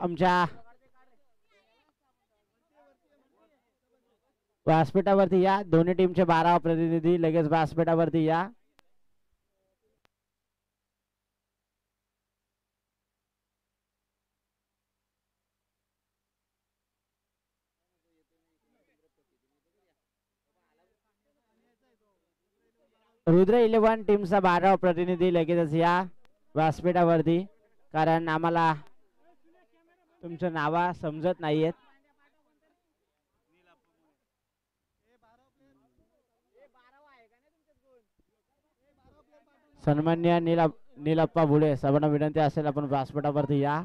आमच्या व्यासपीठावरती या. दोन्ही टीमचे 12 प्रतिनिधी लगेच व्यासपीठावरती या. रुद्र 11 टीमचा 12 प्रतिनिधी लगेचच या व्यासपीठावरती, कारण आम्हाला तुमचं नाव समजत नाहीयेत. सन्मान्य नीलप्पा भुडे सर्वांना विनंती असेल आपण व्यासपीठावरती या.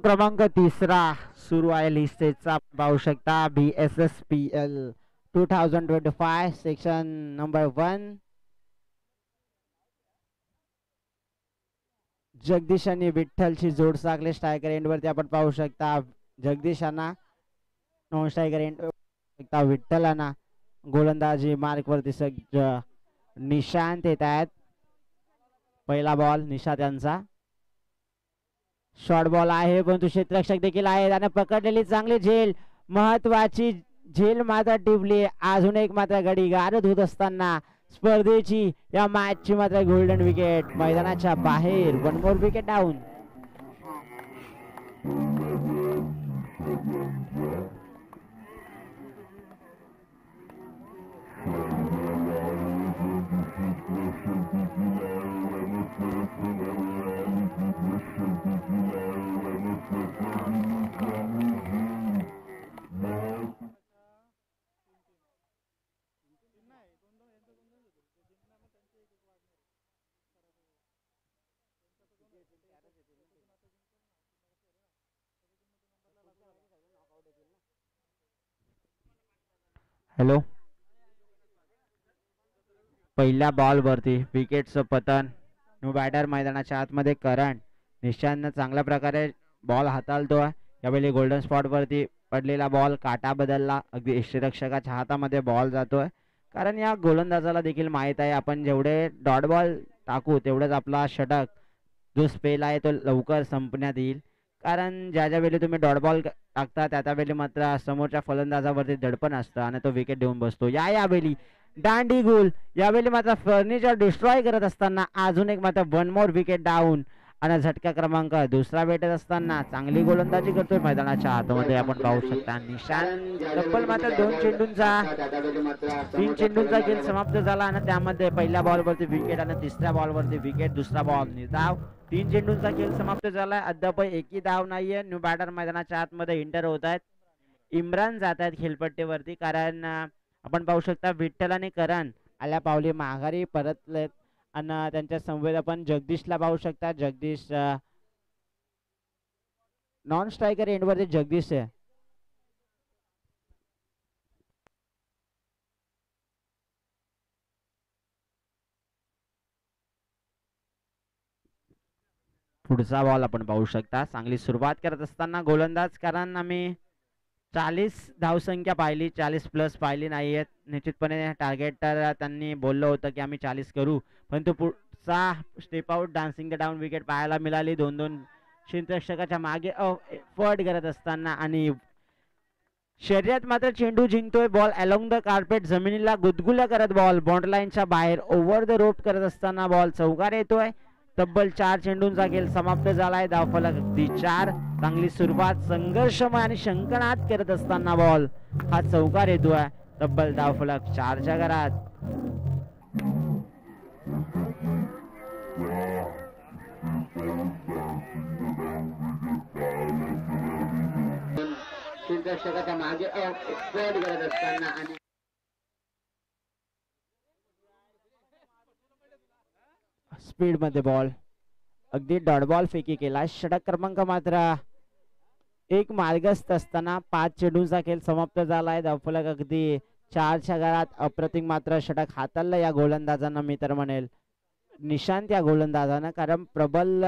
क्रमांक 3 सुरू आहे लिस्टेचा पाहू शकता. BSSPL 2025 section number 1. जगदीश आणि विठ्ठलची जोड साकले स्ट्रायकर एंडवरती आपण पाहू शकता. जगदीशांना नॉन स्ट्रायकर एंड विठ्ठलांना गोलंदाजी मार्क वरती सज्ज निशांत येत आहेत. पहिला बॉल निशांत यांचा. शॉर्ट बॉल आहे परंतु क्षेत्ररक्षक देखील आहेत आणि पकडलेली चांगली झेल, महत्वाची झेल मात्र टिपली. अजून एक मात्र गडी गारद होत असताना स्पर्धेची या मॅचची मात्र गोल्डन विकेट मैदानाच्या बाहेर. 1 मोर विकेट डाऊन. हॅलो. पहिल्या बॉल वरती विकेटचं पतन. न्यू बॅटर मैदानाच्या आतमध्ये करण. निशांत चांगल्या प्रकारे बॉल हाताळतोय. यावेळी गोल्डन स्पॉट वरती पडलेला बॉल काटा बदलला. अगदी यष्टीरक्षकाच्या हातामध्ये बॉल जातोय, कारण या गोलंदाजाला देखील माहित आहे आपण जेवढे डॉट बॉल टाकू तेवढेच आपला षटक जो स्पेल आहे तो लवकर संपण्यात येईल. कारण ज्या वेळी तुम्ही डॉट बॉल टाकता त्यावेळी मात्र समोरच्या फलंदाजावरती दडपण असतं आणि तो विकेट देऊन बसतो. यावेळी दांडी गुल. यावेळी मात्र फर्निचर डिस्ट्रॉय करत असताना अजून एक मात्र 1 मोर विकेट डाऊन. आणि झटका क्रमांक 2 भेटत असताना चांगली गोलंदाजी करतोय मैदानाच्या आतमध्ये आपण पाहू शकता. निशांत तब्बल मात्र 2 चेंडूंचा 3 चेंडूंचा खेळ समाप्त झाला आणि त्यामध्ये पहिल्या बॉलवरती विकेट आणि तिसऱ्या बॉलवरती विकेट. दुसरा बॉल निर्धाव. 3 चेंडूंचा खेळ समाप्त झालाय. अद्याप एकही धाव नाहीये. न्यू बॅटर मैदानाच्या आतमध्ये एंटर होत आहेत. इम्रान जात आहेत खेळपट्टीवरती, कारण आपण पाहू शकता विठ्ठल आणि करण आल्या पावली माघारी परतलेत आणि त्यांच्या संवेद आपण जगदीशला पाहू शकता. जगदीश नॉन स्ट्रायकर एंडवरती जगदीश आहे. पुढचा बॉल आपण पाहू शकता. चांगली सुरुवात करत असताना गोलंदाज, कारण आम्ही 40 धावसंख्या पाहिली, 40 प्लस पाहिली नाहीयेत. निश्चितपणे टार्गेट तर त्यांनी बोललं होतं की आम्ही 40 करू, पण तो पुढचा step out dancing the down wicket पाहायला मिळाली. 2-2 क्षेत्ररक्षकाच्या मागे एफर्ट करत असताना आणि शर्यत मात्र चेंडू जिंकतोय. बॉल अलोंग द कार्पेट जमिनीला गुदगुल्या करत बॉल बॉन्ड लाईनच्या बाहेर ओव्हर द रोप करत असताना बॉल चौकार येतोय. तब्बल 4 चेंडूंचा खेळ समाप्त झालाय. धावफलक अगदी 4. चांगली सुरुवात संघर्षमय आणि शंकनात करत असताना बॉल हा चौकार येतोय. तब्बल धावफलक 4च्या घरात. मार्गदर्शकाच्या मागे एक्सपर्ट करत असताना आणि स्पीड मध्ये बॉल अगदी डॉट बॉल फेकी केला. षटक क्रमांक मात्र एक मार्गस्थ असताना 5 चेंडूंचा खेळ समाप्त झालाय. धावफलक अगदी 4च्या घरात. अप्रतिम मात्र षटक हाताळलं या गोलंदाजांना मी तर म्हणेल निशांत या गोलंदाजानं, कारण प्रबल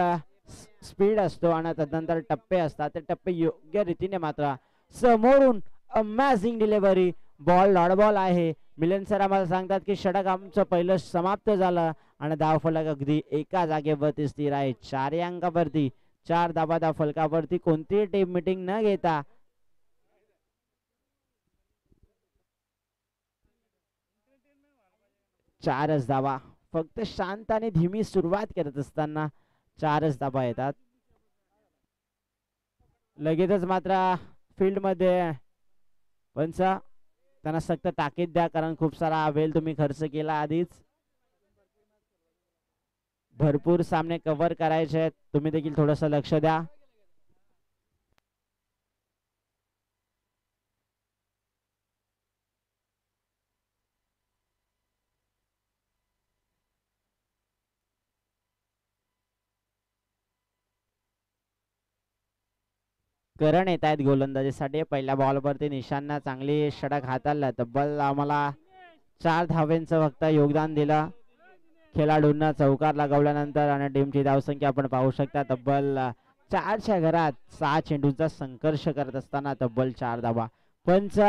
स्पीड असतो आणि तदनंतर टप्पे असतात. ते टप्पे योग्य रीतीने मात्र समोरून amazing delivery. Ball dot ball आहे. मिलन सर आम्हाला सांगतात की षटक आमचं पहिलं समाप्त झालं आणि धावफलक अगदी एका जागेवरती स्थिर आहे. 4 अंकावरती 4 धावा धावफलकावरती. कोणतीही टीम मीटिंग न घेता चारच धावा, फक्त शांत आणि धीमी सुरुवात करत असताना 4च धावा येतात. लगेचच मात्र फील्ड मध्ये पंच त्यांना सक्त ताकीद द्या, कारण खूप सारा वेळ तुम्ही खर्च केला आधीच. भरपूर सामने कव्हर करायचे आहेत, तुम्ही देखील थोडंसं लक्ष द्या. करण येत आहेत गोलंदाजीसाठी. पहिल्या बॉलवरती निशांना चांगली षटक हाताळलं. तब्बल आम्हाला 4 धावेंचं फक्त योगदान दिलं. खेळाडूंना चौकार लगावल्यानंतर आणि टीमची धावसंख्या आपण पाहू शकता तब्बल 4च्या घरात. 6 चेंडूंचा संघर्ष करत असताना तब्बल 4 धावा. पंच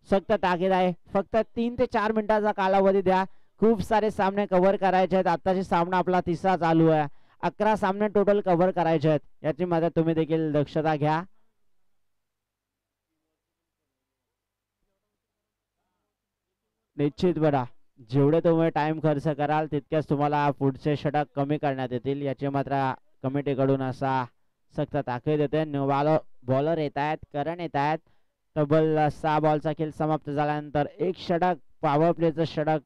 सक्त ताकीद आहे, फक्त 3 ते 4 मिनिटाचा कालावधी द्या. खूप सारे सामने कव्हर करायचे आहेत. आताची सामना आपला 3रा चालू आहे. 11 सामने टोटल कव्हर करायचे आहेत. याची मात्र तुम्ही देखील दक्षता घ्या. निश्चित बघा, जेवढे तुम्ही टाइम खर्च कराल तितक्याच तुम्हाला पुढचे षटक कमी करण्यात येतील. याची मात्र कमिटीकडून असा सक्त ताकीद येते. बॉलर येत आहेत, करण येत आहेत. तब्बल 6 बॉलचा खेळ समाप्त झाल्यानंतर एक षटक, पॉवर प्लेचं षटक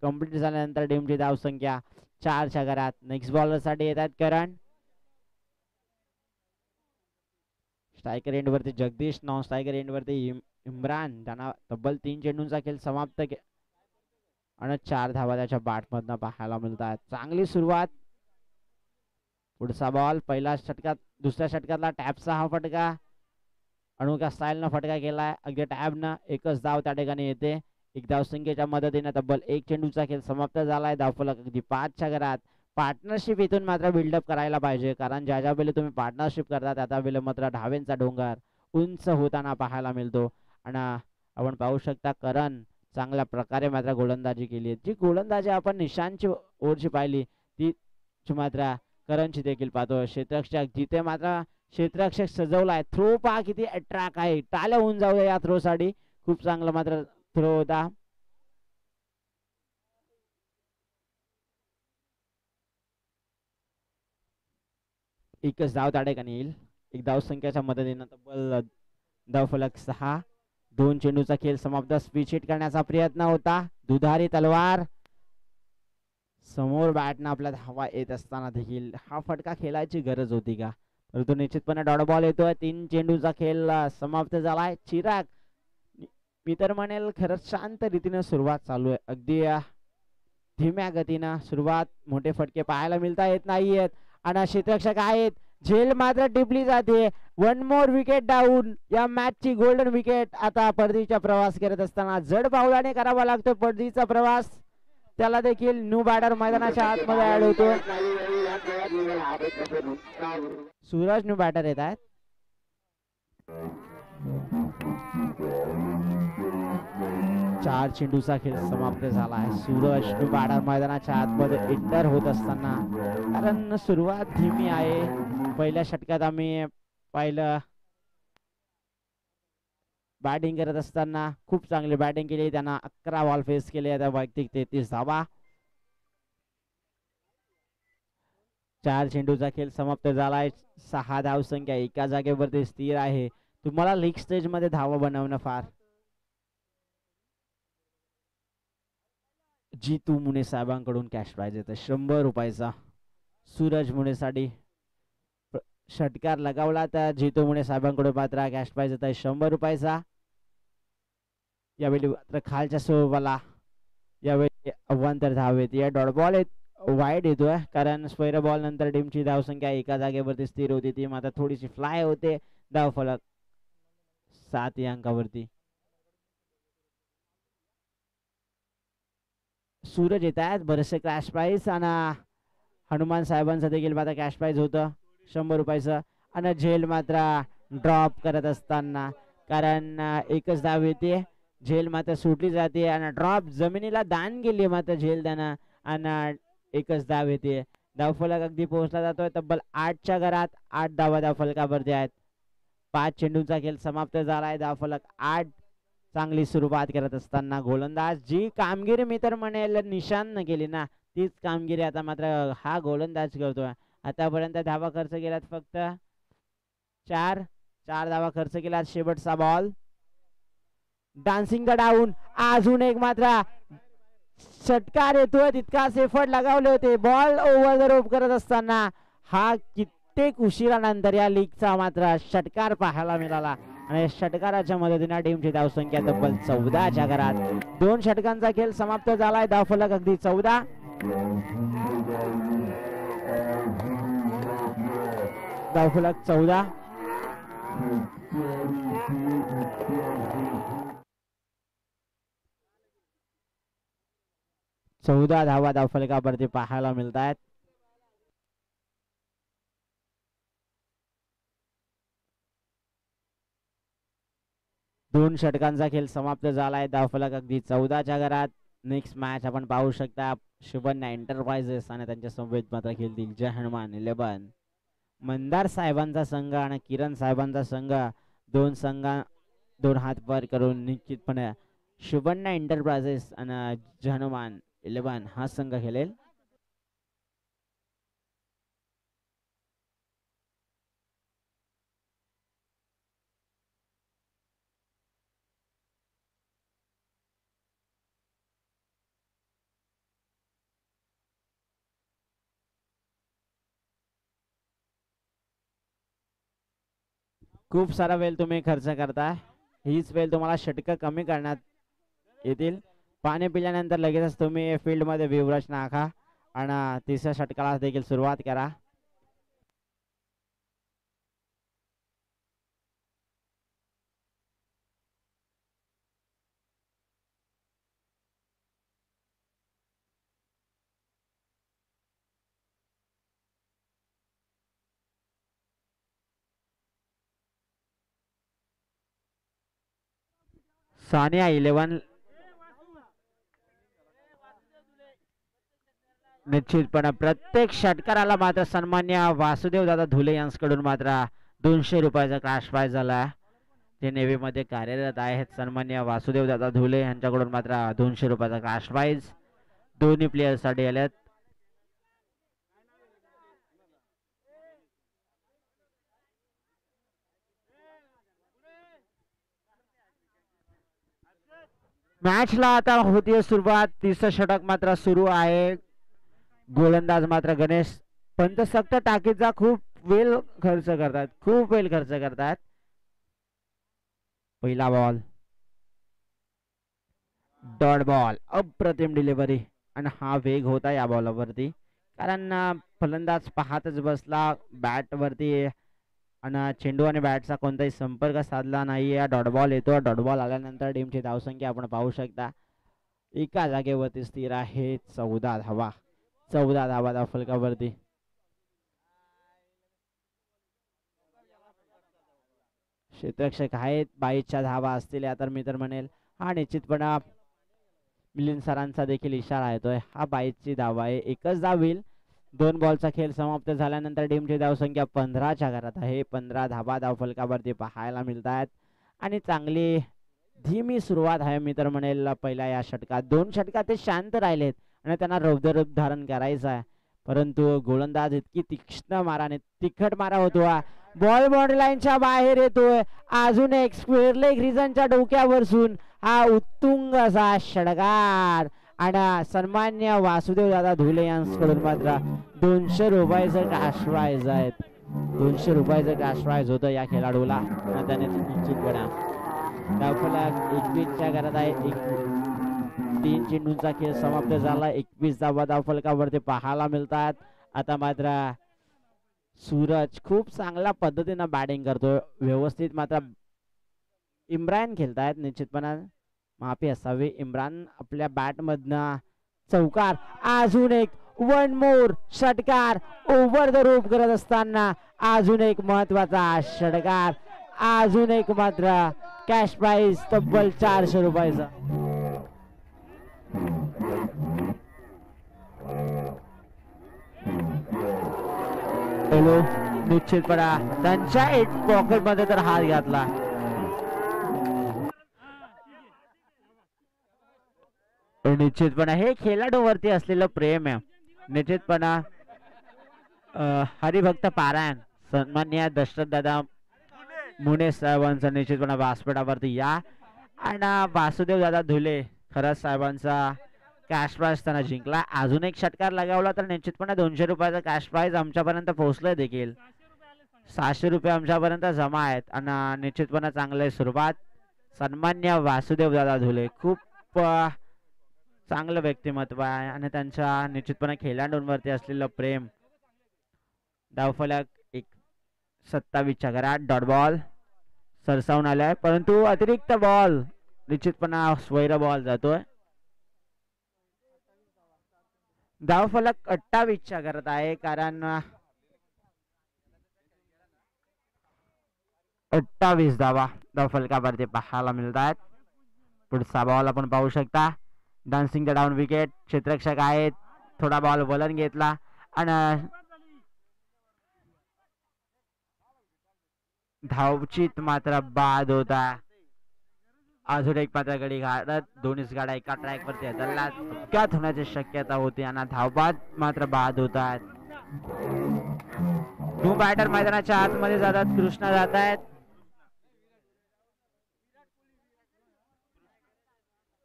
कंप्लीट झाल्यानंतर टीमची धावसंख्या 4च्या घरात. नेक्स्ट बॉलर साठी येत आहेत करण. स्ट्रायकर एंड वरती जगदीश, नॉन स्ट्रायकर एंड वरती इम्रान. त्यांना तब्बल 3 चेंडूंचा खेळ समाप्त आणि 4 धावा त्याच्या बॅट मधनं पाहायला मिळतात. चांगली सुरुवात. पुढचा बॉल पहिल्या षटकात, दुसऱ्या षटकातला टॅपचा हा फटका अनोख्या स्टाईलनं फटका केलाय. अगदी टॅबनं एकच धाव त्या ठिकाणी येते. एक धावसंख्येच्या मदतीने तब्बल 1 चेंडूचा खेळ समाप्त झालाय. धावफलक अगदी 5च्या घरात. पार्टनरशिप इथून मात्र बिल्डअप करायला पाहिजे, कारण ज्या ज्या वेळी तुम्ही पार्टनरशिप करता त्या वेळेला मात्र धावेंचा डोंगर उंच होताना पाहायला मिळतो. आणि आपण पाहू शकता करण चांगल्या प्रकारे मात्र गोलंदाजी केली आहे. जी गोलंदाजी आपण निशांची ओरची पाहिली ती मात्र करणची देखील पाहतो. क्षेत्ररक्षक जिथे मात्र क्षेत्ररक्षक सजवलाय. थ्रो पहा किती अट्रॅक्ट आहे. टाळ्या होऊन जाऊया या थ्रो साठी. खूप चांगला मात्र थ्रो होता. एकच धाव त्या ठिकाणी येईल. एक धाव संख्येच्या मदतीने तब्बल धावफलक 6. 2 चेंडूचा खेळ समाप्त. स्पीच हिट करण्याचा प्रयत्न होता. दुधारी तलवार. समोर बॅटनं आपल्या धावा येत असताना देखील हा फटका खेळायची गरज होती का? परंतु निश्चितपणे डॉट बॉल येतोय. 3 चेंडूचा खेळ समाप्त झालाय. चिराग, मी तर म्हणेल खरंच शांत रीतीने सुरुवात चालू आहे. अगदी धीम्या गतीनं सुरुवात. मोठे फटके पाहायला मिळता येत नाहीयेत आणि क्षेत्ररक्षक आहेत. झेल मात्र टिपली जाते. 1 मोर विकेट डाऊन. या मॅचची गोल्डन विकेट आता पडदीचा प्रवास करत असताना जड पावलाने करावा लागतो पडदीचा प्रवास. त्याला देखील न्यू बॅटर मैदानाच्या आतमध्ये ऍड होतो. सूरज न्यू बॅटर येत आहेत. चार चेंडूचा खेळ समाप्त झाला आहे. सूरज न्यू बॅटर मैदानाच्या आतमध्ये एंटर होत असताना, कारण सुरुवात धीमी आहे. पहिल्या षटकात आम्ही पाहिलं बॅटिंग करत असताना खूप चांगली बॅटिंग केली. त्यांना 11 बॉल फेस केले. आता वैयक्तिक 33 धावा. 4 चेंडूचा खेळ समाप्त झालाय. 6 धाव संख्या एका जागेवरती स्थिर आहे. तुम्हाला लीग स्टेज मध्ये धावा बनवणं फार. जीतू मुने साहेबांकडून कॅश प्राइज येतं 100 रुपयाचा. सूरज मुनेसाठी षटकार लगावला तर जीतू मुने साहेबांकडून मात्र कॅश प्राइज येत आहे 100 रुपयाचा. यावेळी मात्र खालच्या सोबाला यावेळी अव्वंतर धावेत. या डॉट बॉल वाईड येतोय कारण स्क्वेअर बॉल नंतर टीमची धावसंख्या एका जागेवरती स्थिर होती. ती मात्र थोडीशी फ्लाय होते. धाव फलक 7 या अंकावरती. सूरज येत आहेत बरेचसे कॅश प्राईज आणि हनुमान साहेबांचं देखील मात्र कॅश प्राईज होतं 100 रुपयाचं. आणि झेल मात्र ड्रॉप करत असताना कारण एकच धाव येते. झेल मात्र सुटली जाते आणि ड्रॉप जमिनीला दान गेली मात्र झेल त्यानं आणि एकच धाव येते. धावफलक अगदी पोहोचला जातोय तब्बल 8च्या घरात 8 धावा धावफलकावरती आहेत. 5 चेंडूंचा खेळ समाप्त झालाय. धावफलक 8. चांगली सुरुवात करत असताना गोलंदाज जी कामगिरी मी तर म्हणेल निशान न केली ना तीच कामगिरी आता मात्र हा गोलंदाज करतोय. आतापर्यंत धावा खर्च केल्यात फक्त 4 धावा खर्च केल्यात. शेवटचा बॉल डान्सिंग द डाऊन. अजून एक मात्र षटकार येतोय. तितकाच एफर्ट लगावले होते. बॉल ओव्हर द रोप करत असताना हा कित्येक उशिरानंतर या लीगचा मात्र षटकार पाहायला मिळाला आणि षटकाराच्या मदतीने टीमची धावसंख्या तब्बल 14च्या घरात. 2 षटकांचा खेळ समाप्त झालाय. धावफलक अगदी 14. धावफलक 14. धावा धावफलकावरती पाहायला मिळत आहेत. दोन षटकांचा खेळ समाप्त झालाय. धावफलक अगदी 14च्या घरात. नेक्स्ट मॅच आपण पाहू शकता शुभन्या एंटरप्राइजेस आणि त्यांच्या समवेत मात्र खेळतील जय हनुमान 11. मंदार साहेबांचा संघ आणि किरण साहेबांचा संघ दोन हात वर करून निश्चितपणे शुभन्या एंटरप्राइजेस आणि जय हनुमान 11 हा संघ खेळेल. खूप सारा वेळ तुम्ही खर्च करताय. हीच वेळ तुम्हाला षटक कमी करण्यात येतील. पाणी पिल्यानंतर लगेचच तुम्ही फील्ड मध्ये विवराज नाका आणि तिसऱ्या षटकाला देखील सुरुवात करा. सानिया 11 निश्चितपणे प्रत्येक षटकाराला मात्र सन्मान्य वासुदेव दादा धुले यांच्याकडून मात्र 200 रुपयाचा कॅश प्राइज झाला. ते नेव्ही मध्ये कार्यरत आहेत. सन्मान्य वासुदेव दादा धुले यांच्याकडून मात्र 200 रुपयाचा कॅश प्राइज दोन्ही प्लेयर साठी आलेत. मॅचला आता होतीये सुरुवात. तिसरं षटक मात्र सुरू आहे. गोलंदाज मात्र गणेश पंत सक्त टाकीचा खूप वेळ खर्च करतात. पहिला बॉल डॉट बॉल. अप्रतिम डिलिव्हरी आणि हा वेग होता या बॉलवरती कारण फलंदाज पाहतच बसला बॅट वरती आणि चेंडू आणि बॅटचा कोणताही संपर्क साधला नाही. डॉट बॉल येतो. डॉट बॉल आल्यानंतर टीमची धावसंख्या आपण पाहू शकता एका जागेवरती स्थिर आहे. 14 धावा धावफलकावरती. क्षेत्ररक्षक आहेत. 22च्या धावा असतील तर मी तर म्हणेल हा निश्चितपणे मिलिंद सरांचा देखील इशारा येतोय. हा 22ची धावा आहे. एकच धाव होईल. 2 बॉलचा खेळ समाप्त झाल्यानंतर टीमची धावसंख्या 15च्या घरात आहे. 15 धावा धावफलकावरती पाहायला मिळत आहेत आणि चांगली धीमी सुरुवात आहे मी तर म्हणेल. पहिल्या या षटकात 2 षटकात ते शांत राहिलेत आणि त्यांना रौद्ररूप धारण करायचं आहे परंतु गोलंदाज इतकी तीक्ष्ण माराने तिखट मारा होतो. बॉल बाउंड्री लाईनच्या बाहेर येतोय. अजून एक स्क्वेअर लेग रिझनच्या डोक्यावरसून हा उत्तुंग असा षटकार आणि सन्मान्य वासुदेव दादा धुले यांच्याकडून मात्र 200 रुपयाचं कॅश प्राइज आहेत. 200 रुपयाचं कॅश प्राइज होतं या खेळाडूला. त्याने निश्चितपणे धावफलक 21च्या घरात आहे. 3 चेंडूंचा खेळ समाप्त झाला. 21 धावा धावफलकावरती पाहायला मिळतात. आता मात्र सूरज खूप चांगल्या पद्धतीनं बॅटिंग करतोय. व्यवस्थित मात्र इम्रान खेळतायत. निश्चितपणे माफी असावी. इम्रान आपल्या बॅट मधनं चौकार. अजून एक वन मोर षटकार ओव्हर द रोप करत असताना अजून एक महत्वाचा षटकार. अजून एक मात्र कॅश प्राइज तब्बल 400 रुपयाचा. निश्चितपणे त्यांच्या एक पॉकेट मध्ये तर हात घातला. निश्चितपणे हे खेळाडूवरती असलेलं प्रेम आहे. निश्चितपणे हरिभक्त पारायण सन्माननीय दशरथ दादा मुने साहेबांचा निश्चितपणे व्यासपीठावरती या. आणि वासुदेव दादा धुले खरंच साहेबांचा कॅश प्राइज त्यांना जिंकला. अजून एक षटकार लगावला तर निश्चितपणे 200 रुपयाचा कॅश प्राइज आमच्यापर्यंत पोहोचलं. देखील 600 रुपये आमच्यापर्यंत जमा आहेत. आणि निश्चितपणे चांगली सुरुवात सन्मान्य वासुदेव दादा धुले. खूप चांगलं व्यक्तिमत्व आहे आणि त्यांच्या निश्चितपणे खेळाडूंवरती असलेलं प्रेम. धावफलक 27च्या घरात. डॉट बॉल सरसावून आलाय परंतु अतिरिक्त बॉल निश्चितपणे स्वैर बॉल जातोय. धावफलक 28च्या घरात आहे कारण 28 धावा धावफलकावरती पाहायला मिळतात. पुढचा बॉल आपण पाहू शकता. Dancing the down wicket. क्षेत्ररक्षक आहेत. थोडा बॉल वलन घेतला आणि धावचीत मात्र बाद होता. अजून एक मात्र गडी गाडत दोन्हीच गाड्या एका ट्रॅक वरती अपघात होण्याची शक्यता होती आणि धावबाद मात्र बाद होतात. न्यू बॅटर मैदानाच्या आतमध्ये जातात. कृष्णा जात आहेत.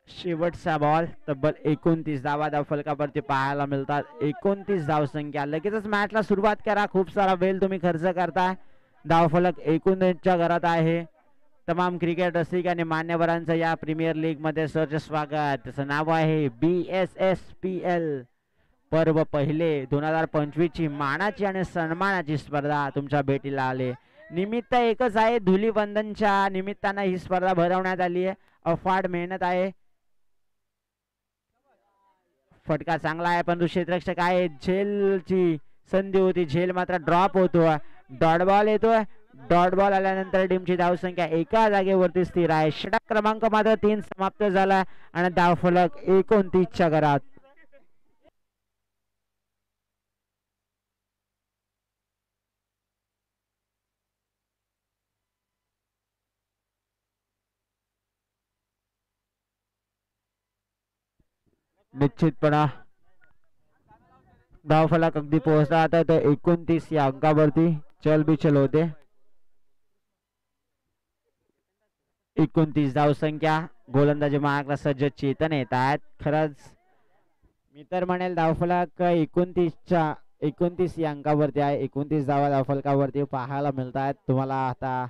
शेवटचा बॉल. तब्बल 29 धावा धावफलकावरती पाहायला मिळतात. 29 धावसंख्या. लगेचच मॅचला सुरुवात करा. खूप सारा वेळ तुम्ही खर्च करताय. धावफलक 19च्या घरात आहे. तमाम क्रिकेट रसिक आणि मान्यवरांचं या प्रीमियर लीग मध्ये सहर्ष स्वागत. त्याचं नाव आहे BSSPL. पर्व पहिले 2025 ची मानाची आणि सन्मानाची स्पर्धा तुमच्या भेटीला आले. निमित्त एकच आहे. धुलीवंदनच्या निमित्तानं ही स्पर्धा भरवण्यात आली आहे. अफाट मेहनत आहे. फटका चांगला आहे परंतु क्षेत्ररक्षक आहे. झेलची संधी होती. झेल मात्र ड्रॉप होतो. डॉट बॉल येतोय. डॉट बॉल आल्यानंतर टीमची धावसंख्या एका जागेवरती स्थिर आहे. षटक क्रमांक मात्र 3 समाप्त झाला आणि धावफलक 29च्या घरात. निश्चितपणे धावफलक अगदी पोहोचला आता तो 29 या अंकावरती चल बिचल होते. 29 धावसंख्या. गोलंदाजी मार्गाला सज्ज चेतन येत आहेत. खरंच मी तर म्हणेल धावफलक 29 या अंकावरती आहे. 29 धावा धावफलकावरती पाहायला मिळत आहेत तुम्हाला. आता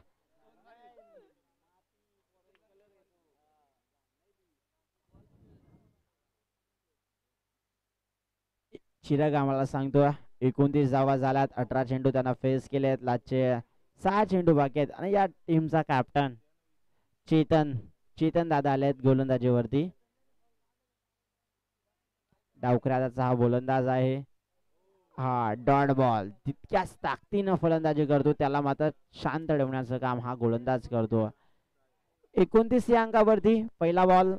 चिराग आम्हाला सांगतो 29 धावा झाल्यात. 18 चेंडू त्यांना फेस केलेत. लास्टचे 6 चेंडू बाकी आहेत आणि या टीमचा कॅप्टन चेतन दादा आलेत गोलंदाजीवरती. डावखऱ्याचा हा गोलंदाज आहे. हा डॉट बॉल तितक्याच ताकदीनं फलंदाजी करतो. त्याला मात्र शांत ठेवण्याचं काम हा गोलंदाज करतो. 29 या अंकावरती पहिला बॉल.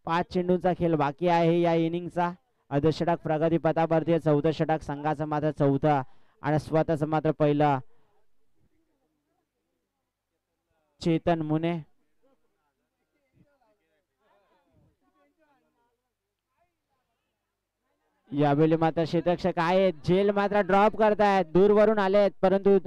5 चेंडूंचा खेळ बाकी आहे या इनिंगचा. अर्धषटक प्रगती पथावरती. 14 षटक संघाचं मात्र 4थं आणि स्वतःच मात्र पहिलं. चेतन मुने यावेळी मात्र क्षेत्ररक्षक आहेत. झेल मात्र ड्रॉप करतायत. दूरवरून आलेत परंतु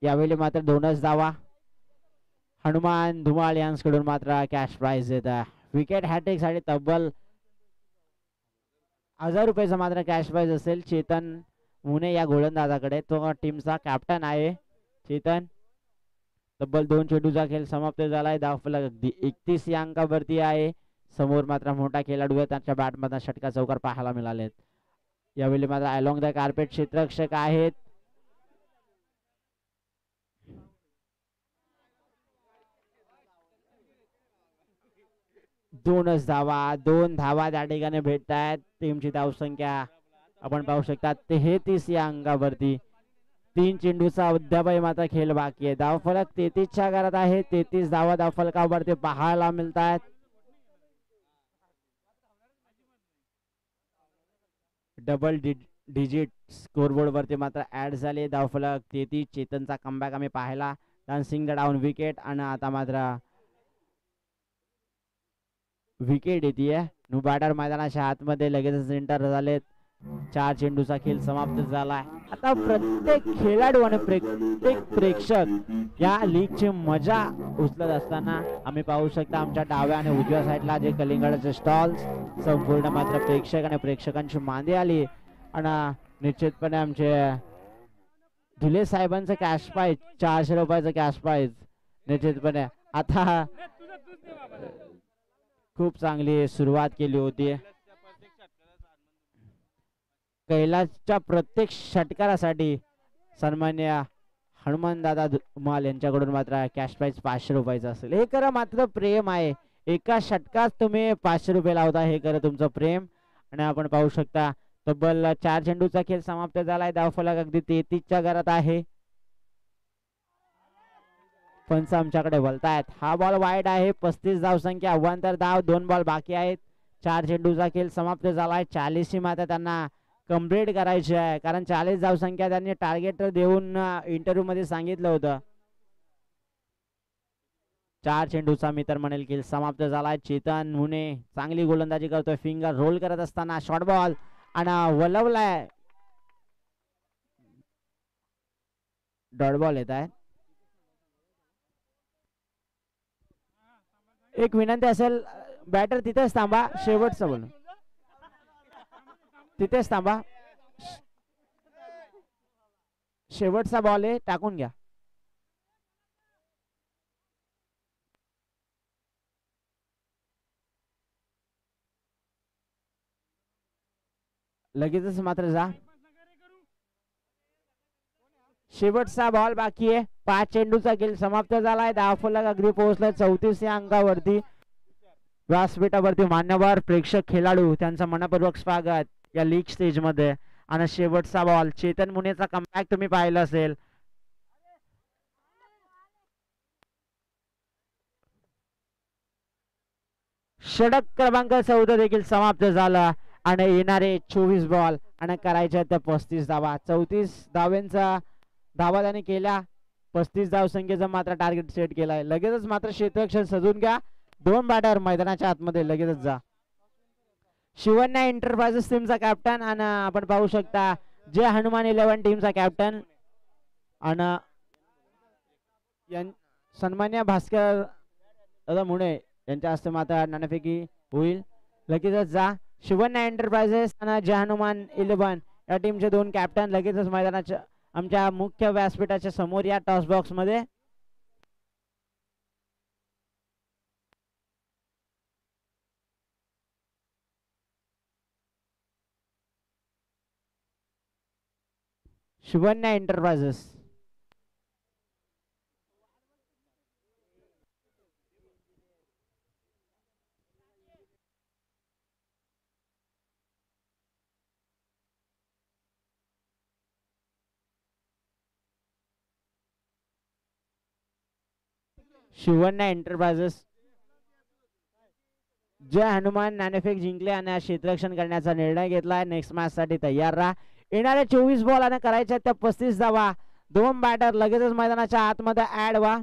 यावेळी मात्र 2च धावा. हनुमान धुमाळ यांच्याकडून मात्र कॅश प्राइज येत आहे. विकेट हॅट्रिक साठी तब्बल 1000 रुपयाचा मात्र कॅश प्राइज असेल चेतन मुने या गोलंदाजाकडे. तो टीमचा कॅप्टन आहे चेतन. तब्बल 2 चेंडूचा खेळ समाप्त झालाय. धावफलक अगदी 31 या अंकावरती आहे. समोर मात्र मोठा खेळाडू आहे, त्यांच्या बॅट मधून षटकार चौकार पाहायला मिळालेत. यावेळी मात्र अलॉंग द कार्पेट क्षेत्ररक्षक आहेत. दोन धावा त्या ठिकाणी भेटत आहेत. टीमची धावसंख्या आपण पाहू शकता 33 या अंकावरती. 3 चेंडूचा अद्यापही मात्र खेळ बाकी आहे. धावफलक 33च्या घरात आहे. 33 धावा धावफलकावरती पाहायला मिळत आहेत. डबल डिजिट स्कोरबोर्ड वरती मात्र ऍड झाले. धावफलक 33. चेतनचा कमबॅक आम्ही पाहायला. डान्सिंग द डाऊन विकेट आणि आता मात्र विकेट येते. न्यू बॅटर मैदानाच्या आतमध्ये लगेचच एंटर झालेत. 4 चेंडूचा खेळ समाप्त झालाय. आता प्रत्येक खेळाडू आणि प्रत्येक प्रेक्षक या लीगची मजा उचलत असताना आम्ही पाहू शकता आमच्या डाव्या आणि उजव्या साईडला जे कलिंगडाचे स्टॉल्स संपूर्ण मात्र प्रेक्षक आणि प्रेक्षकांची मांदी आली. आणि निश्चितपणे आमचे ढिले साहेबांचं कॅश प्राइज 400 रुपयाचं कॅश प्राइज निश्चितपणे आता खूप चांगली सुरुवात केली होती. कैलासच्या प्रत्येक षटकारासाठी सन्मान्य हनुमान दादा धुमाल यांच्याकडून मात्र कॅश प्राइज 500 रुपयाचा असेल. हे खरं मात्र प्रेम आहे. एका षटकात तुम्ही 500 रुपये लावता, हे खरं तुमचं प्रेम. आणि आपण पाहू शकता तब्बल 4 चेंडूचा खेळ समाप्त झालाय. धावफलक अगदी 33च्या घरात आहे. पंच आमच्याकडे बोलतायत. हा बॉल वाईड आहे. 35 धावसंख्या, अव्वंतर धाव, 2 बॉल बाकी आहेत. 4 चेंडूचा खेळ समाप्त झालाय. 40 ही मात्र त्यांना कंप्लीट करायची आहे, कारण 40 धावसंख्या त्यांनी टार्गेट देऊन इंटरव्ह्यू मध्ये सांगितलं होतं. 4 चेंडूचा मी तर म्हणेल खेळ समाप्त झालाय. चेतन मुने चांगली गोलंदाजी करतोय. फिंगर रोल करत असताना शॉर्ट बॉल आणि वलवलाय. डॉट बॉल येत आहे. एक विनंती असेल, बॅटर तिथेच थांबा. शेवटचं बोल, तिथेच थांबा. शेवटचा बॉल आहे, टाकून घ्या. लगेचच मात्र जा. शेवटचा बॉल बाकी आहे. 5 चेंडूचा खेळ समाप्त झालाय. धावफलक अगदी पोहोचलाय 34 या अंकावरती. व्यासपीठावरती मान्यवर प्रेक्षक खेळाडू त्यांचं मनपूर्वक स्वागत या लीग स्टेज मध्ये. आणि शेवटचा बॉल चेतन मुनेचा कमबॅक तुम्ही पाहिला असेल. षटक क्रमांक 14 देखील समाप्त झाला. आणि येणारे 24 बॉल आणि करायच्या त्या 35 धावा. 34 धावांचा धावा त्याने केल्या. 35 धाव संख्येचा मात्र टार्गेट सेट केलाय. लगेचच मात्र क्षेत्ररक्षण सजून घ्या. 2 बॅटर मैदानाच्या आतमध्ये लगेचच जा. शिवन्या एंटरप्राइजेस टीमचा कॅप्टन आणि आपण पाहू शकता जे हनुमान 11 टीमचा कॅप्टन आणि सन्मान्य भास्कर दादा मुळे यांच्या हस्ते मात्र नाणेफेकी होईल. लगेचच जा. शिवन्या एंटरप्राइजेस आणि जे हनुमान 11 या टीमचे 2 कॅप्टन लगेचच मैदानाच्या आमच्या मुख्य व्यासपीठाच्या समोर या टॉस बॉक्स मध्ये. शिवन्या एंटरप्राइजेस शिवन्या एंटरप्राइजेस जय हनुमान नाणेफेक जिंकले आणि क्षेत्ररक्षण करण्याचा निर्णय घेतलाय. नेक्स्ट मॅच साठी तयार राहा. येणारे 24 बॉल आणि करायच्या त्या 35 धावा. 2 बॅटर लगेचच मैदानाच्या आतमध्ये ऍड व्हा.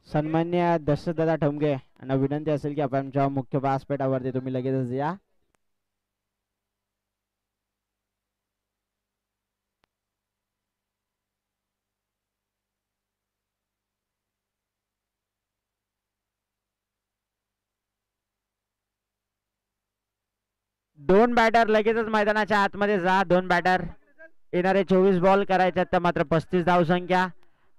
सन्मान्य दशरथदादा ठोंबगे यांना विनंती असेल की आमच्या मुख्य व्यासपीठावरती तुम्ही लगेचच या. दोन बॅटर लगेचच मैदानाच्या आतमध्ये जा. दोन बॅटर येणारे 24 बॉल करायचे तर मात्र 35 धावसंख्या.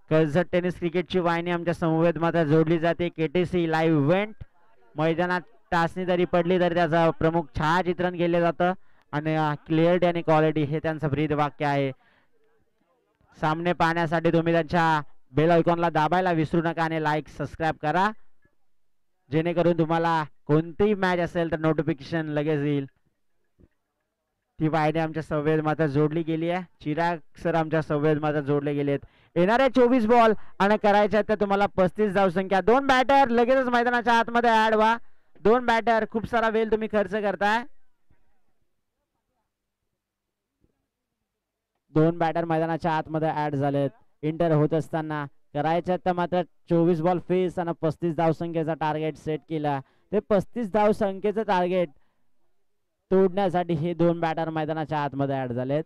कर्जत टेनिस क्रिकेटची वाहिनी आमच्या समवेत मात्र जोडली जाते. KTC live event. मैदानात टाचणी जरी पडली तरी त्याचं प्रमुख छायाचित्रण केले जातं आणि क्लिअरिटी आणि क्वालिटी हे त्यांचं ब्रीद वाक्य आहे. सामने पाहण्यासाठी तुम्ही त्यांच्या बेल आयकॉनला दाबायला विसरू नका आणि लाईक सबस्क्राईब करा जेणेकरून तुम्हाला कोणतीही मॅच असेल तर नोटिफिकेशन लगेच येईल. ती वाहिनी आमच्या संवेद मात्र जोडली गेली आहे. चिराग सर आमच्या संवेद मात्र जोडले गेले आहेत. येणारे 24 बॉल आणि करायचे तर तुम्हाला 35 धावसंख्या. दोन बॅटर लगेचच मैदानाच्या आतमध्ये ऍड व्हा. दोन बॅटर खूप सारा वेळ तुम्ही खर्च करताय. दोन बॅटर मैदानाच्या आतमध्ये ऍड झालेत. इंटर होत असताना करायचे तर मात्र 24 बॉल फेस आणि 35 धावसंख्येचा टार्गेट सेट केला. ते 35 धावसंख्येचं टार्गेट तोडण्यासाठी हे दोन बॅटर मैदानाच्या आतमध्ये ऍड झालेत.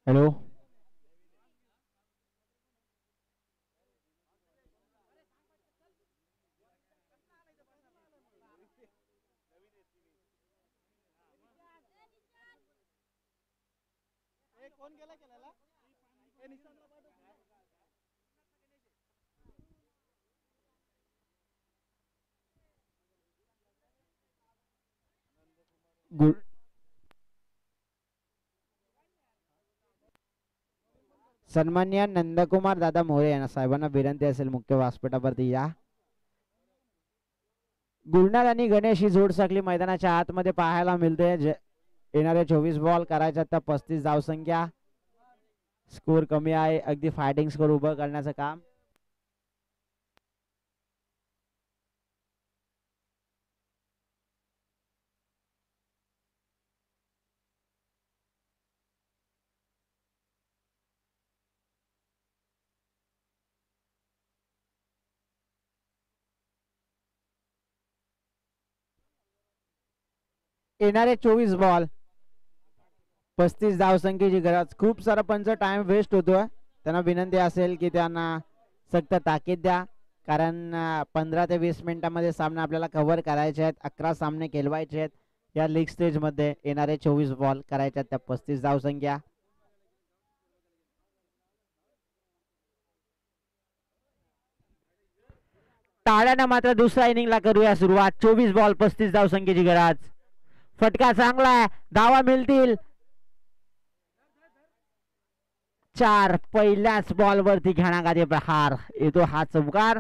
हॅलो सन्मान्य नंदकुमार दादा मोरे यांना साहेबांना विनंती असेल मुख्य व्यासपीठावरती या. गुलनार आणि गणेश ही जोड साखळी मैदानाच्या आतमध्ये पाहायला मिळते. येणारे 24 बॉल करायच्या तर 35 धावसंख्या. स्कोर कमी आहे. अगदी फायटिंग स्कोर उभं करण्याचं काम. येणारे 24 बॉल 35 धावसंख्येची गरज. खूप सारा पंच टाइम वेस्ट होतोय. त्यांना विनंती असेल की त्यांना सक्त ताकीद द्या कारण 15 ते 20 मिनिटांमध्ये सामने आपल्याला कव्हर करायचे आहेत. 11 सामने खेळवायचे आहेत या लीग स्टेज मध्ये. येणारे 24 बॉल करायचे आहेत त्या 35 धावसंख्या. टाळ्यानं मात्र दुसऱ्या इनिंगला करूया सुरुवात. 24 बॉल 35 धावसंख्येची गरज. फटका चांगला आहे. धावा मिळतील. 4 पहिल्याच बॉल वरती घेण्यात प्रहार येतो. हा चौकार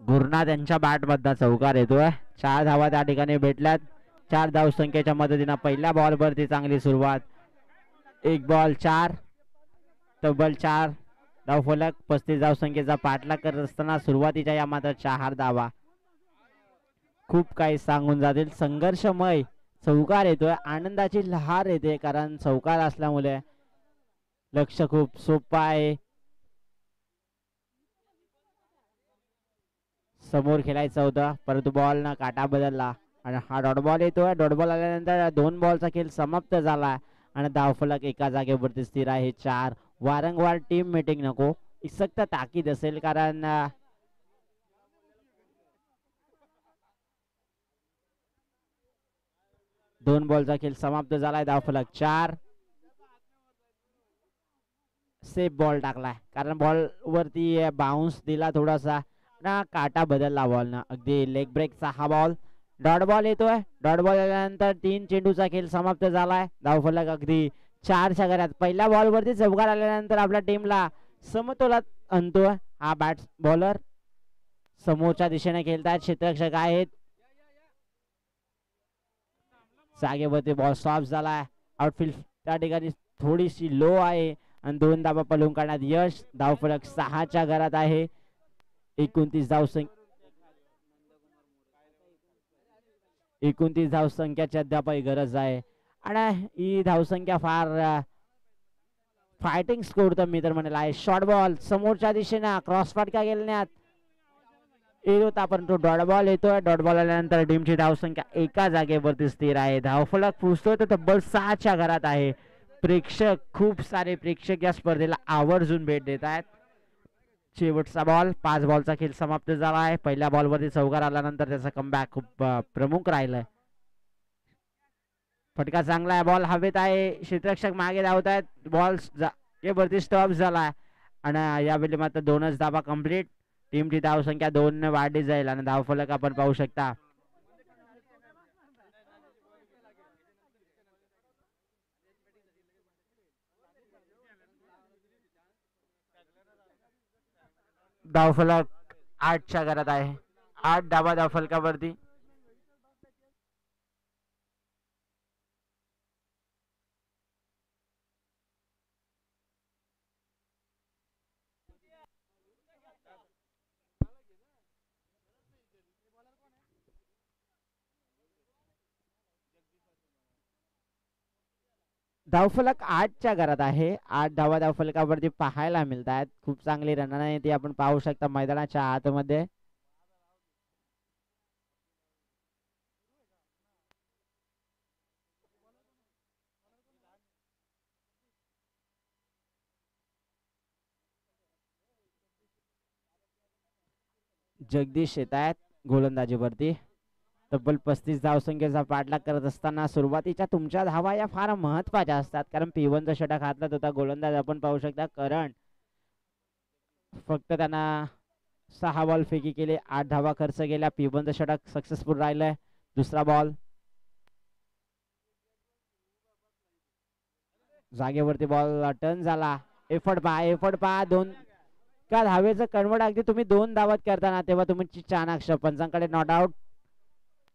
गुरुनाथ यांच्या बॅट मधला चौकार येतोय. 4 धावा त्या ठिकाणी भेटल्यात. 4 धावसंख्येच्या मदतीने पहिल्या बॉल वरती चांगली सुरुवात. 1 बॉल 4 तब्बल 4 धावफलक. 35 धावसंख्येचा पाठलाग करत असताना सुरुवातीच्या या मात्र 4 धावा खूप काही सांगून जातील. संघर्षमय चौकार येतोय. आनंदाची लहार येते कारण चौकार असल्यामुळे लक्ष खूप सोपं आहे. समोर खेळायचं होतं परंतु बॉल न काटा बदलला आणि हा डॉट बॉल येतोय. डॉट बॉल आल्यानंतर 2 बॉलचा खेळ समाप्त झाला आणि धावफलक एका जागेवरती स्थिर आहे. 4 वारंवार टीम मीटिंग नको. सक्त ताकीद असेल कारण 2 बॉलचा खेळ समाप्त झालाय. धावफलक 4. सेफ बॉल टाकलाय कारण बॉल वरती बाउन्स दिला थोडासा ना काटा बदलला बॉल ना. अगदी लेग ब्रेकचा हा बॉल. डॉट बॉल येतोय. डॉट बॉल आल्यानंतर 3 चेंडूचा खेळ समाप्त झालाय. धावफलक अगदी 4च्या घरात. पहिल्या बॉल वरती चौकार आल्यानंतर आपल्या टीमला समतोलात आणतोय हा बॅट बॉलर. समोरच्या दिशेने खेळतायत. क्षेत्ररक्षक आहेत. जागेवरती बॉल स्टॉप झालाय. आउटफील्ड त्या ठिकाणी थोडीशी लो आहे आणि 2 धावा पळून काढण्यात यश. धावफलक 6च्या घरात आहे. 29 धावसंख्याची अद्याप गरज आहे आणि ही धावसंख्या फार फायटिंग स्कोर तर मी तर म्हणेल आहे. शॉर्ट बॉल समोरच्या दिशेने क्रॉस फटका गेलण्यात येत होता परंतु डॉट बॉल येतोय. डॉट बॉल आल्यानंतर टीमची धावसंख्या एका जागेवरती स्थिर आहे. धावफलक पुसतोय तर तब्बल 6च्या घरात आहे. प्रेक्षक खूप सारे प्रेक्षक या स्पर्धेला आवर्जून भेट देत आहेत. शेवटचा बॉल 5 बॉलचा खेळ समाप्त झाला आहे. पहिल्या बॉलवरती चौकार आल्यानंतर त्याचा कमबॅक खूप प्रमुख राहिलाय. फटका चांगला आहे. बॉल हवेत आहे. क्षेत्ररक्षक मागे धावत आहेत. बॉल वरती स्टॉप झाला आणि यावेळी मात्र 2च धावा कंप्लीट. टीमची धावसंख्या 2 ने वाढली जाईल आणि धावफलक आपण पाहू शकता. धावफलक 8च्या घरात आहे. 8 धावा धावफलकावरती. धावफलक 8च्या घरात आहे. 8 धावा धावफलकावरती पाहायला मिळत आहेत. खूप चांगली रणनीती ती आपण पाहू शकता मैदानाच्या आतमध्ये. जगदीश येत आहेत गोलंदाजीवरती. तब्बल 35 धावसंख्येचा पाठलाग करत असताना सुरुवातीच्या तुमच्या धावा या फार महत्वाच्या असतात, कारण P1चा षटक हातला होता गोलंदाज आपण पाहू शकता करण. फक्त त्यांना 6 बॉल फेकी केले, 8 धावा खर्च केल्या. P1चं षटक सक्सेसफुल राहिलंय. दुसरा बॉल जागेवरती बॉल टर्न झाला. एफर्ट पहा 2 का धावेचं कन्वर्ट अगदी तुम्ही 2 धावात करताना तेव्हा तुमची चाणाक्ष पंचांकडे नॉट आउट,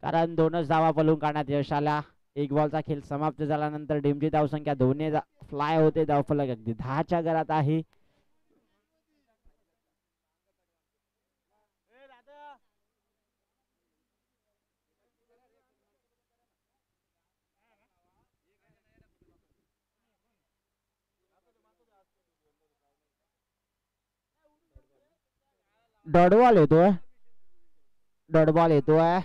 कारण 2च धावा पलून काढण्यात यश आला. 1 बॉलचा खेळ समाप्त झाल्यानंतर टीमची धावसंख्या 2 ने फ्लाय होते. धावफलक अगदी 10च्या घरात आहे. डॉट बॉल येतोय.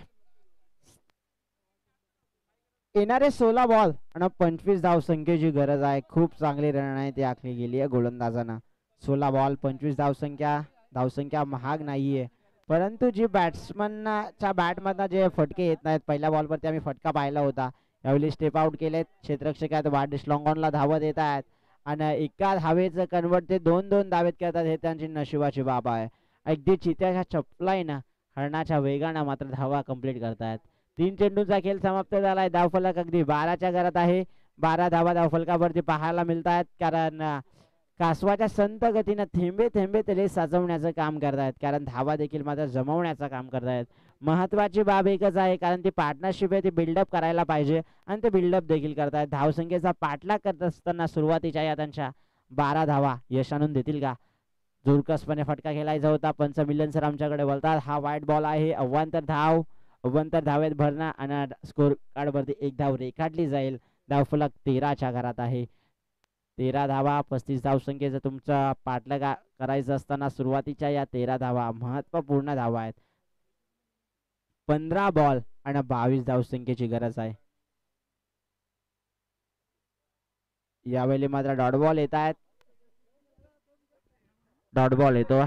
येणारे 16 बॉल आणि 25 धावसंख्येची गरज आहे. खूप चांगली रणनीती आखली गेली आहे गोलंदाजांना. 16 बॉल 25 धावसंख्या महाग नाहीये, परंतु जी बॅट्समनच्या बॅटमधनं जे फटके येत नाहीत. पहिल्या बॉलवरती आम्ही फटका पाहिला होता. यावेळी स्टेप आउट केलेत क्षेत्ररक्षक आहेत. वाडिश लॉंगॉनला धावत येत आहेत आणि एका धावेचं कन्वर्ट ते 2-2 धावेत करतात. हे त्यांची नशिबाची बाब आहे. अगदी चित्याच्या चपलाईनं हरणाच्या वेगानं मात्र धावा कंप्लीट करतायत. 3 चेंडूंचा खेळ समाप्त झालाय. धावफलक अगदी 12च्या घरात आहे. 12 धावा धावफलकावरती पाहायला मिळत आहेत, कारण कासवाच्या संत गतीनं थेंबे थेंबे तले साचवण्याचं काम करतायत, कारण धावा देखील मात्र जमवण्याचं काम करतायत. महत्वाची बाब एकच आहे, कारण ती पार्टनरशिप आहे ती बिल्डअप करायला पाहिजे आणि ते बिल्डअप देखील करतायत. धावसंख्येचा पाठलाग करत असताना सुरुवातीच्या या त्यांच्या 12 धावा यश आणून देतील का? जोरकसपणे फटका खेळायचा होता. पंच मिलन सर आमच्याकडे बोलतात. हा वाईट बॉल आहे. अव्वंतर धावेत भरणं आणि स्कोर कार्ड वरती 1 धाव रेखाटली जाईल. धावफलक 13च्या घरात आहे. 13 धावा 35 धावसंख्येचा तुमचा पाठलाग करायचा असताना सुरुवातीच्या या 13 धावा महत्वपूर्ण धावा आहेत. 15 बॉल आणि 22 धावसंख्येची गरज आहे. यावेळी मात्र डॉट बॉल येत आहेत. डॉट बॉल येतो.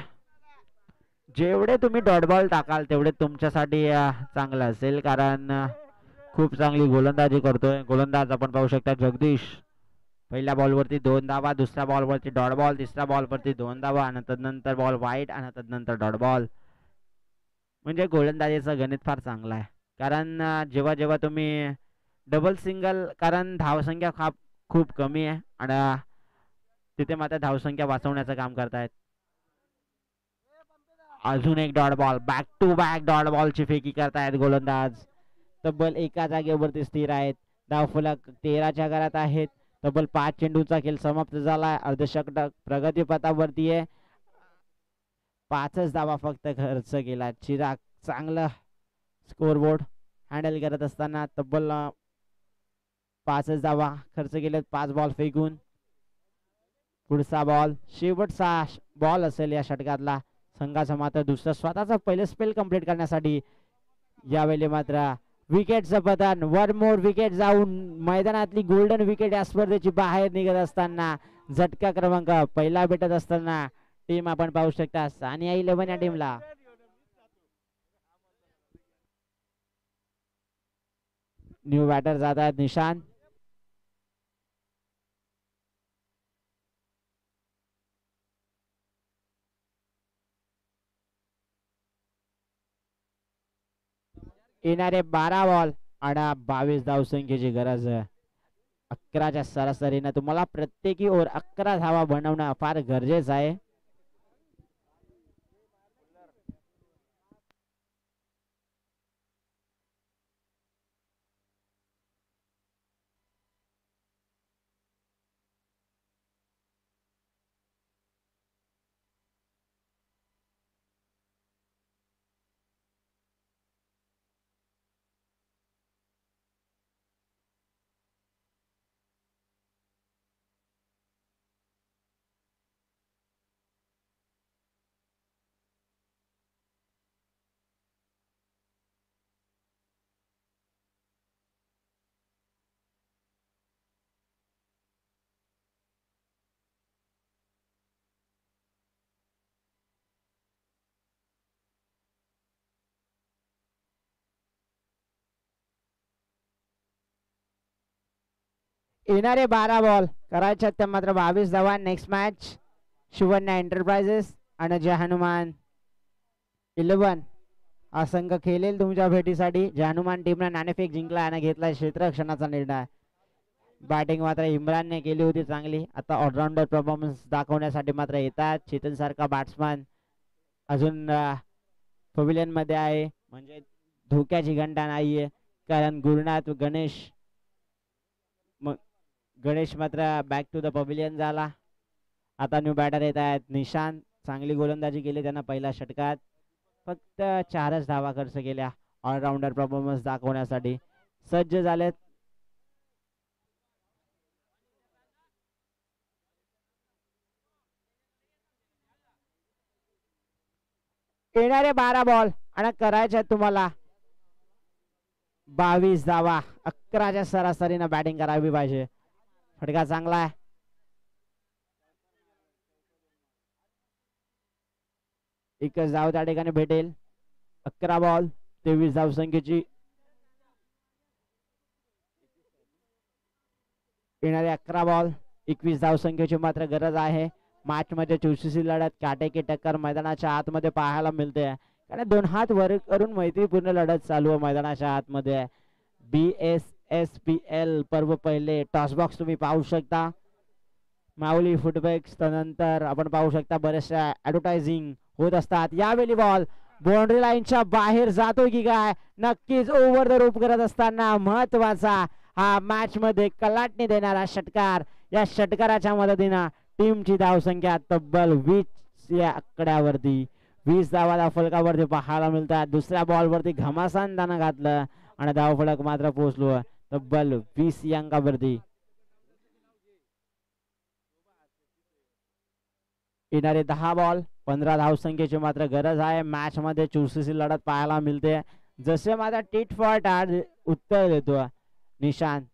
जेवढे तुम्ही डॉट बॉल टाकाल तेवढे तुमच्यासाठी चांगलं असेल, कारण खूप चांगली गोलंदाजी करतोय गोलंदाज आपण पाहू शकता जगदीश. पहिल्या बॉलवरती 2 धावा, दुसऱ्या बॉलवरती डॉट बॉल, तिसऱ्या बॉलवरती 2 धावा आणि तदनंतर बॉल वाईट आणि तदनंतर डॉट बॉल. म्हणजे गोलंदाजीचं गणित फार चांगलं आहे, कारण जेव्हा जेव्हा तुम्ही डबल सिंगल, कारण धावसंख्या खूप कमी आहे आणि तिथे मात्र धावसंख्या वाचवण्याचं काम करतायत. अजून एक dot ball, back to back dot बॉलची फेकी करतायत गोलंदाज. तब्बल एका जागेवरती स्थिर आहेत. धावफलक 13च्या घरात आहेत. तब्बल 5 चेंडूचा खेळ समाप्त झाला. अर्धशतक प्रगतीपथावरती आहे. 5च धावा फक्त खर्च केला. चिराग चांगलं स्कोरबोर्ड हँडल करत असताना तब्बल 5च धावा खर्च केलेत 5 बॉल फेकून. पुढचा बॉल शेवटचा बॉल असेल या षटकातला. संघाचा मात्र दुसरा स्वतःचा पहिलं स्पेल कंप्लीट करण्यासाठी यावेळी मात्र विकेटचं पतन. वन मोर विकेट जाऊन मैदानातली गोल्डन विकेट या स्पर्धेची बाहेर निघत असताना झटका क्रमांक पहिला भेटत असताना टीम आपण पाहू शकता सानिया 11 या टीमला. न्यू बॅटर जात आहेत निशांत. येणारे 12 बॉल आणि 22 धावसंख्येची गरज. 11च्या सरासरीनं तुम्हाला प्रत्येकी ओव्हर 11 धावा बनवणं फार गरजेचं आहे. येणारे 12 बॉल करायचे त्या मात्र 22 धावा. नेक्स्ट मॅच शिवन्या एंटरप्राइजेस आणि जय हनुमान 11 हा संघ खेळेल तुमच्या भेटीसाठी. जय हनुमान टीमने नाणेफेक जिंकला आणि घेतला क्षेत्ररक्षणाचा निर्णय. बॅटिंग मात्र इम्रानने केली होती चांगली. आता ऑलराऊंडर परफॉर्मन्स दाखवण्यासाठी मात्र येतात. चेतन सारखा बॅट्समन अजून पवेलियन मध्ये आहे म्हणजे धोक्याची घंटा नाहीये. कारण गुरुनाथ गणेश मात्र बॅक टू द पवेलियन झाला. आता न्यू बॅटर येत आहेत निशांत. चांगली गोलंदाजी केली त्यांना पहिल्या षटकात. फक्त 4च धावा खर्च केल्या ऑलराऊंडर परफॉर्मन्स दाखवण्यासाठी. सज्ज झालेत. येणारे 12 बॉल आणि करायचे तुम्हाला 22 धावा. 11च्या सरासरीनं बॅटिंग करावी पाहिजे. फटका चांगला आहे. एकच धाव त्या ठिकाणी भेटेल. 11 बॉल 23 धावसंख्येची. येणारे 11 बॉल 21 धावसंख्येची मात्र गरज आहे. मॅच मध्ये चुरशीची लढत काटेकी टक्कर मैदानाच्या आतमध्ये पाहायला मिळते. कारण 2 हात वर करून मैत्रीपूर्ण लढत चालू आहे मैदानाच्या आतमध्ये. BSSPL पर्व पहिले टॉस बॉक्स तुम्ही पाहू शकता. माऊली फुटबॅक्स नंतर आपण पाहू शकता बरेचशा ऍडव्हर्टायझिंग होत असतात. यावेळी बॉल बाउंड्री लाईनच्या बाहेर जातोय की काय. नक्कीच ओव्हर द रोप करत असताना महत्वाचा हा मॅच मध्ये कलाटणी देणारा षटकार. या षटकाराच्या मदतीनं टीमची धावसंख्या तब्बल 20 या आकड्यावरती 20 धावा फलकावरती पाहायला मिळतात. दुसऱ्या बॉल वरती घमासान दाना घातलं आणि धावफलक मात्र पोहोचलो तब्बल 20 या अंकावरती. येणारे 10 बॉल 15 धावसंख्येची मात्र गरज आहे. मॅच मध्ये चुरशीची लढत पाहायला मिळते. जसे माझा टिट फॉर टॅट उत्तर देतो निशांत.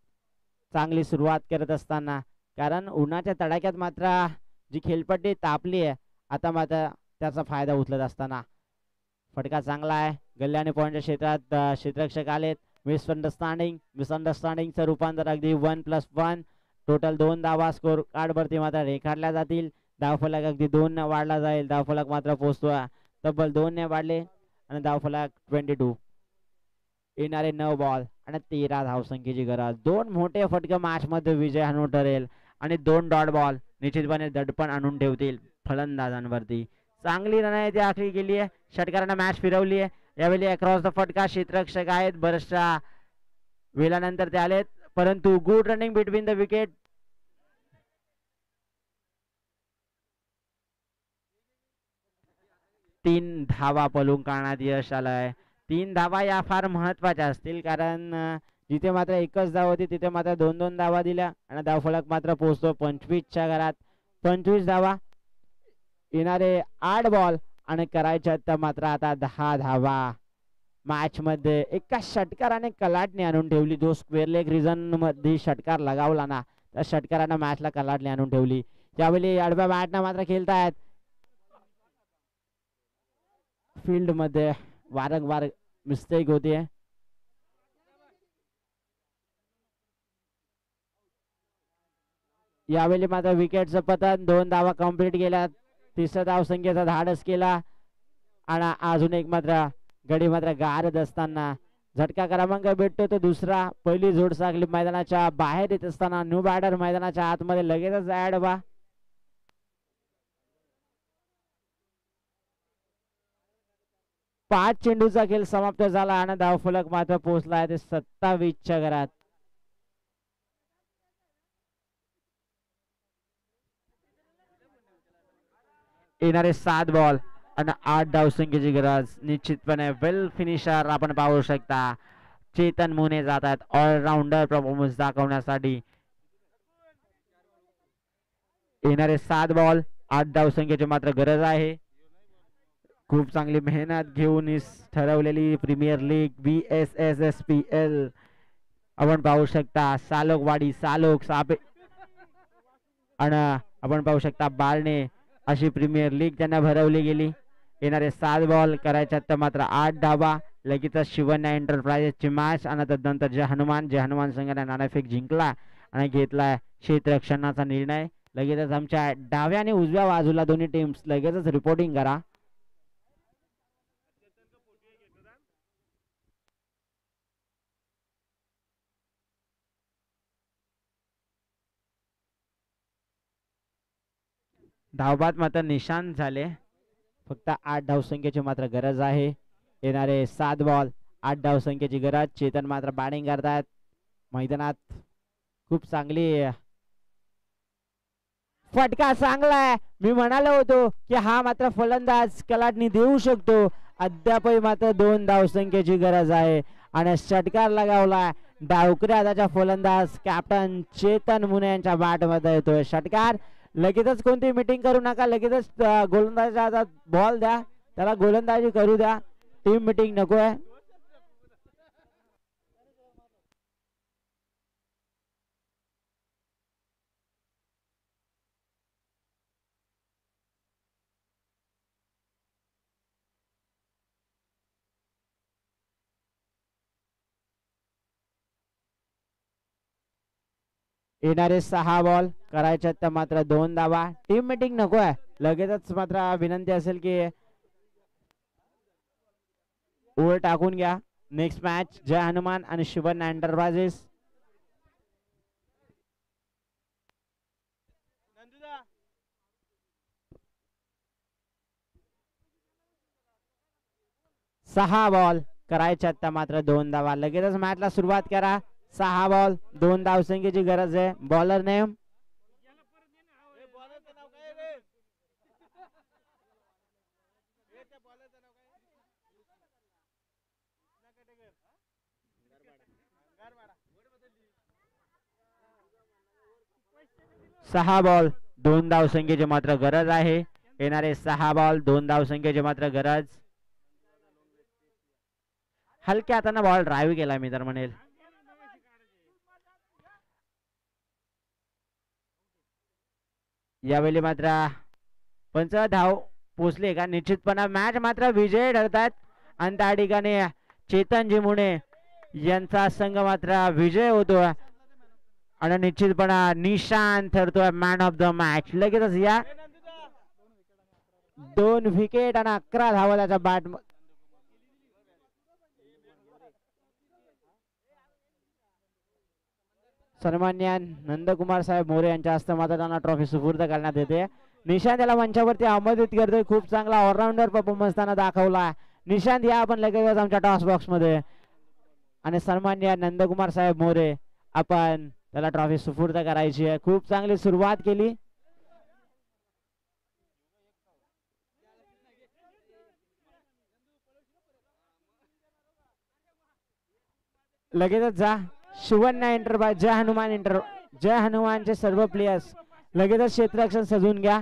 चांगली सुरुवात करत असताना कारण उन्हाच्या तडाख्यात मात्र जी खेळपट्टी तापली आहे आता मात्र त्याचा फायदा उचलत असताना. फटका चांगला आहे. गल्ल्या आणि पॉईंटच्या क्षेत्रात क्षेत्ररक्षक आलेत. मिसअंडरस्टँडिंगचं रूपांतर अगदी 1+1 टोटल 2 धावा स्कोर कार्ड वरती मात्र रेखाटल्या जातील. धावफलक अगदी 2 ने वाढला जाईल. धावफलक मात्र पोहोचतो तब्बल 2 ने वाढले आणि धावफलक 22. येणारे 9 बॉल आणि 13 धावसंख्येची गरज. 2 मोठे फटके मॅच मध्ये विजय आणून ठरेल आणि 2 डॉट बॉल निश्चितपणे दडपण आणून ठेवतील फलंदाजांवरती. चांगली रणनीती आखली गेली आहे. षटकारानं मॅच फिरवली आहे. यावेळी अक्रॉस द फटका क्षेत्ररक्षक आहेत. बऱ्याचशा वेळानंतर ते आलेत परंतु good running between the wicket. तीन धावा पळून काढण्यात यश आलंय. 3 धावा या फार महत्वाच्या असतील कारण जिथे मात्र एकच धाव होती तिथे मात्र 2-2 धावा दिल्या आणि धावफलक मात्र पोहोचतो 25च्या घरात 25 धावा. येणारे 8 बॉल आणि करायच्या तर मात्र आता 10 धावा. मॅच मध्ये एका षटकाराने कलाटणी आणून ठेवली. जो स्क्वेअर लेग रिजन मध्ये षटकार लगावला ना त्या षटकारानं मॅचला कलाटणी आणून ठेवली. यावेळी आडव्या बॅटनं मात्र खेळतायत. फील्ड मध्ये वारंवार मिस्टेक होते. यावेळी मात्र विकेटचं पतन. 2 धावा कंप्लीट केल्या. तिसऱ्या धावसंख्येचा धाडस केला आणि अजून एक मात्र गडी मात्र गारद असताना झटका क्रमांक भेटतो तो दुसरा. पहिली जोड सागली मैदानाच्या बाहेर येत असताना न्यू बॅटर मैदानाच्या आतमध्ये लगेचच ऍड व्हा. पाच चेंडूचा खेळ समाप्त झाला आणि धावफलक मात्र पोहोचला आहे ते 27च्या घरात. येणारे 7 बॉल आणि 8 धावसंख्येची गरज. निश्चितपणे वेल फिनिशर आपण पाहू शकता. चेतन मुने जात आहेत ऑलराऊंडर परफॉर्मन्स दाखवण्यासाठी. येणारे 7 बॉल 8 धावसंख्येची मात्र गरज आहे. खूप चांगली मेहनत घेऊन ठरवलेली प्रीमियर लीग BSSSPL आपण पाहू शकता. सालोकवाडी सालोक सापे आणि आपण पाहू शकता बारणे अशी प्रीमियर लीग त्यांना भरवली गेली. येणारे 7 बॉल करायच्यात तर मात्र 8 धावा. लगेच शिवन्या एंटरप्राइजेसची मॅच आणि त्यानंतर जय हनुमान संघाने नाणेफेक जिंकला आणि घेतला क्षेत्ररक्षणाचा निर्णय. लगेचच आमच्या डाव्या आणि उजव्या बाजूला दोन्ही टीम्स लगेचच रिपोर्टिंग करा. धावबाद मात्र निशांत झाले. फक्त 8 धावसंख्येची मात्र गरज आहे. येणारे 7 बॉल 8 धावसंख्येची गरज. चेतन मात्र बॅटिंग करतात मैदानात. खूप चांगली फटका चांगला आहे. मी म्हणालो होतो की हा मात्र फलंदाज कलाटणी देऊ शकतो. अद्यापही मात्र 2 धावसंख्येची गरज आहे आणि षटकार लगावला. डावकऱ्या हाताचा फलंदाज कॅप्टन चेतन मुने यांच्या बॅट मध्ये येतोय षटकार. लगेचच कोणती मीटिंग करू नका. लगेचच गोलंदाजाच्या हातात बॉल द्या. त्याला गोलंदाजी करू द्या. टीम मीटिंग नको आहे. येणारे 6 बॉल करायचे तर मात्र 2 धावा. टीम मीटिंग नको आहे. लगेचच मात्र विनंती असेल की ओव्हर टाकून घ्या. नेक्स्ट मॅच जय हनुमान आणि शिवन्या एंटरप्राइजेस. सहा बॉल करायच्यात तर मात्र 2 धावा. लगेचच मॅचला सुरुवात करा. 6 बॉल 2 धावसंख्येची गरज आहे. बॉलर नेम सहा बॉल 2 धावसंख्येची मात्र गरज आहे. येणारे 6 बॉल 2 धावसंख्येची मात्र गरज. हलक्या हाताने बॉल ड्राईव्ह केला मी तर म्हणेल. यावेळी मात्र 15 धाव पोचले का निश्चितपणे मॅच मात्र विजय ठरतात आणि त्या ठिकाणी चेतनजी मुने यांचा संघ मात्र विजय होतो आणि निश्चितपणे निशांत ठरतोय मॅन ऑफ द मॅच. लगेचच या 2 विकेट आणि 11 धावा त्याच्या बॅट. सन्मान्य नंदकुमार साहेब मोरे यांच्या हस्ते मात्र त्यांना ट्रॉफी सुपूर्द करण्यात येते. निशांत याला मंचावरती आमंत्रित करतोय. खूप चांगला ऑलराऊंडर परफॉर्मन्स त्यांना दाखवला. निशांत या आपण लगेच आमच्या टॉस बॉक्स मध्ये आणि सन्मान्य नंदकुमार साहेब मोरे आपण त्याला ट्रॉफी सुपूर्द करायची आहे. खूप चांगली सुरुवात केली. लगेचच जा शिवन्या एंटरप्राइज जय हनुमानचे सर्व प्लेयर्स लगेचच क्षेत्ररक्षण सजवून घ्या.